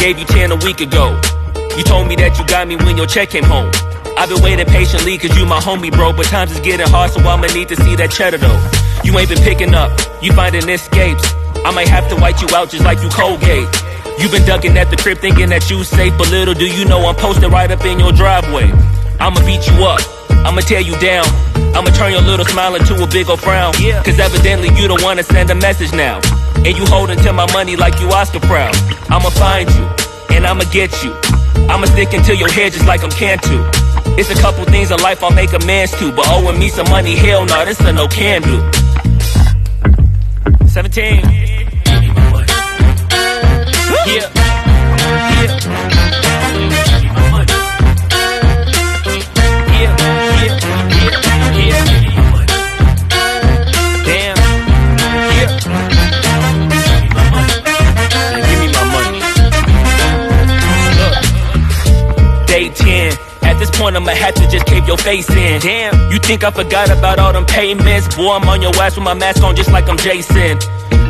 gave you 10 a week ago. You told me that you got me when your check came home. I've been waiting patiently cause you my homie, bro. But times is getting hard, so I'ma need to see that cheddar though. You ain't been picking up, you finding escapes. I might have to white you out just like you Colgate. You been ducking at the crib thinking that you safe, but little do you know I'm posted right up in your driveway. I'ma beat you up, I'ma tear you down, I'ma turn your little smile into a big ol' frown. Cause evidently you don't wanna send a message now, and you holding to my money like you Oscar proud. I'ma find you, and I'ma get you. I'ma stick into your head just like I'm Cantu. It's a couple things in life I'll make amends to, but owing me some money, hell no, this a no can do. 17. Yeah. Damn. Yeah. Give me my money. Look. Day 10. At this point I'ma have to just cave your face in. Damn, you think I forgot about all them payments? Boy, I'm on your ass with my mask on just like I'm Jason.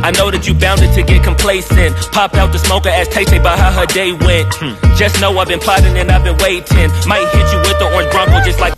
I know that you bounded to get complacent. Popped out the smoker, asked Tay-Tay about how her day went. Just know I've been plotting and I've been waiting. Might hit you with the orange Bronco just like